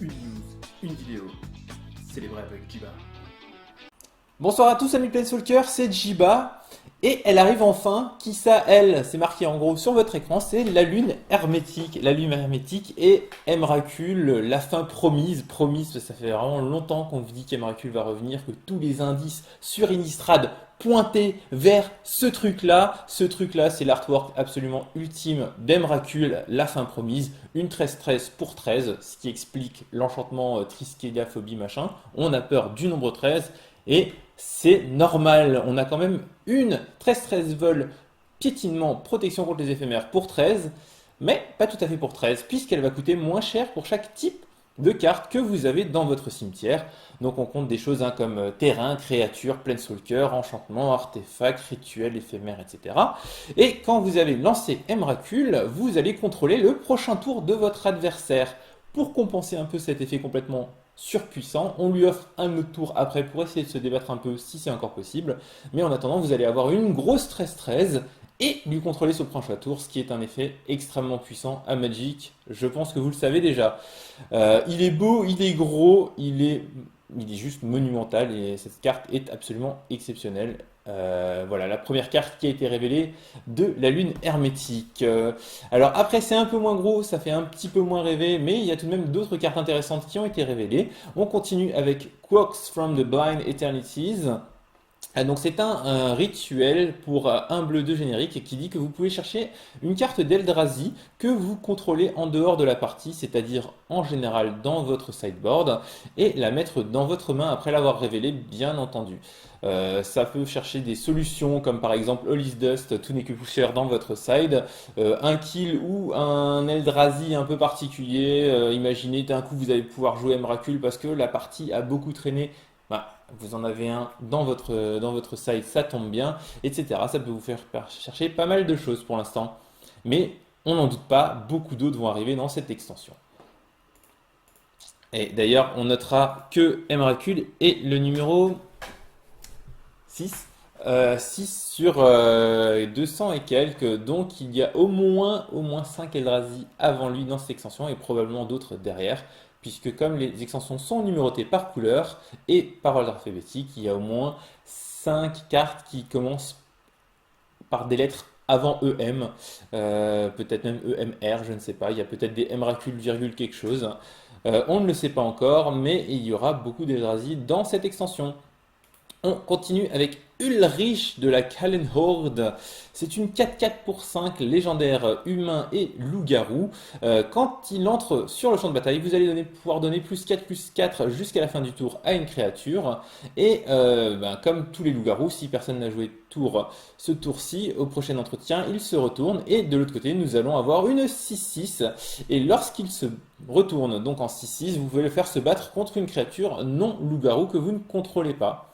une news, une vidéo. Célébré avec Jiba. Bonsoir à tous amis Planeswalkers, c'est Jiba et elle arrive enfin. Qui ça elle? C'est marqué en gros sur votre écran, c'est la lune hermétique. La lune hermétique et Emrakul, la fin promise. Promise, ça fait vraiment longtemps qu'on vous dit qu'Emrakul va revenir, que tous les indices sur Innistrad pointaient vers ce truc-là. Ce truc-là, c'est l'artwork absolument ultime d'Emrakul, la fin promise. Une 13-13 pour 13, ce qui explique l'enchantement Triskelia, phobie, machin. On a peur du nombre 13. Et c'est normal, on a quand même une 13-13 vol piétinement protection contre les éphémères pour 13, mais pas tout à fait pour 13, puisqu'elle va coûter moins cher pour chaque type de carte que vous avez dans votre cimetière. Donc on compte des choses comme terrain, créature, planeswalker, enchantement, artefact, rituel, éphémère, etc. Et quand vous avez lancé Emrakul, vous allez contrôler le prochain tour de votre adversaire. Pour compenser un peu cet effet complètement surpuissant, on lui offre un autre tour après pour essayer de se débattre un peu si c'est encore possible. Mais en attendant, vous allez avoir une grosse 13-13 et lui contrôler ce prochain tour, ce qui est un effet extrêmement puissant à Magic. Je pense que vous le savez déjà. Il est beau, il est gros, il est juste monumental et cette carte est absolument exceptionnelle. Voilà la première carte qui a été révélée de la lune hermétique. Alors après c'est un peu moins gros, ça fait un petit peu moins rêver, mais il y a tout de même d'autres cartes intéressantes qui ont été révélées. On continue avec Quarks from the Blind Eternities. Donc c'est un rituel pour un bleu de générique qui dit que vous pouvez chercher une carte d'Eldrazi que vous contrôlez en dehors de la partie, c'est-à-dire en général dans votre sideboard, et la mettre dans votre main après l'avoir révélée, bien entendu. Ça peut chercher des solutions comme par exemple All is Dust, tout n'est que poussière dans votre side, un kill ou un Eldrazi un peu particulier. Imaginez d'un coup vous allez pouvoir jouer Emrakul parce que la partie a beaucoup traîné. Bah, vous en avez un dans votre side, ça tombe bien, etc. Ça peut vous faire chercher pas mal de choses pour l'instant. Mais on n'en doute pas, beaucoup d'autres vont arriver dans cette extension. Et d'ailleurs, on notera que Emrakul est le numéro 6. 6 sur 200 et quelques, donc il y a au moins 5 Eldrazi avant lui dans cette extension et probablement d'autres derrière, puisque comme les extensions sont numérotées par couleur et par ordre alphabétique, il y a au moins 5 cartes qui commencent par des lettres avant EM, peut-être même EMR, je ne sais pas, il y a peut-être des Emrakul virgule quelque chose. On ne le sait pas encore, mais il y aura beaucoup d'Eldrazi dans cette extension. On continue avec Ulrich de la Kallen Horde. C'est une 4-4 pour 5 légendaire humain et loup-garou. Quand il entre sur le champ de bataille, vous allez pouvoir donner +4/+4 jusqu'à la fin du tour à une créature. Et comme tous les loups-garous, si personne n'a joué ce tour-ci, au prochain entretien, il se retourne. Et de l'autre côté, nous allons avoir une 6-6. Et lorsqu'il se retourne donc en 6-6, vous pouvez le faire se battre contre une créature non loup-garou que vous ne contrôlez pas.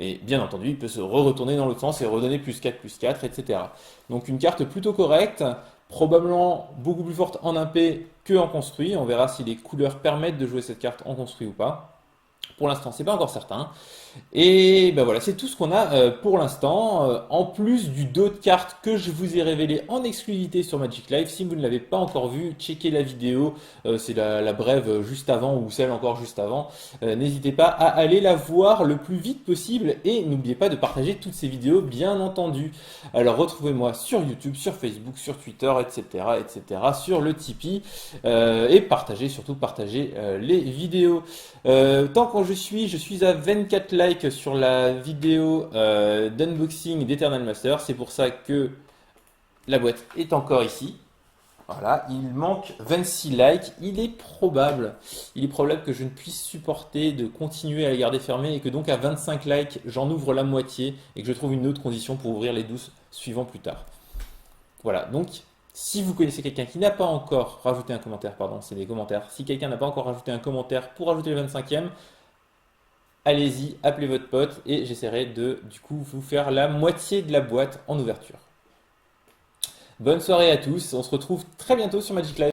Et bien entendu, il peut se retourner dans l'autre sens et redonner +4/+4, etc. Donc une carte plutôt correcte, probablement beaucoup plus forte en impé que en construit. On verra si les couleurs permettent de jouer cette carte en construit ou pas. Pour l'instant, c'est pas encore certain. Et ben voilà, c'est tout ce qu'on a pour l'instant. En plus du dos de cartes que je vous ai révélé en exclusivité sur Magic Live, si vous ne l'avez pas encore vu, checkez la vidéo. C'est la brève juste avant ou celle encore juste avant. N'hésitez pas à aller la voir le plus vite possible et n'oubliez pas de partager toutes ces vidéos, bien entendu. Alors retrouvez-moi sur YouTube, sur Facebook, sur Twitter, etc., etc., sur le Tipeee et surtout partagez les vidéos. Tant que je suis à 24 likes sur la vidéo d'unboxing d'Eternal Master. C'est pour ça que la boîte est encore ici. Voilà, il manque 26 likes. Il est probable que je ne puisse supporter de continuer à les garder fermés et que donc à 25 likes, j'en ouvre la moitié et que je trouve une autre condition pour ouvrir les 12 suivants plus tard. Voilà, donc si vous connaissez quelqu'un qui n'a pas encore rajouté un commentaire, pardon, c'est des commentaires. Si quelqu'un n'a pas encore rajouté un commentaire pour ajouter le 25e, allez-y, appelez votre pote et j'essaierai de du coup vous faire la moitié de la boîte en ouverture. Bonne soirée à tous, on se retrouve très bientôt sur Magic Live.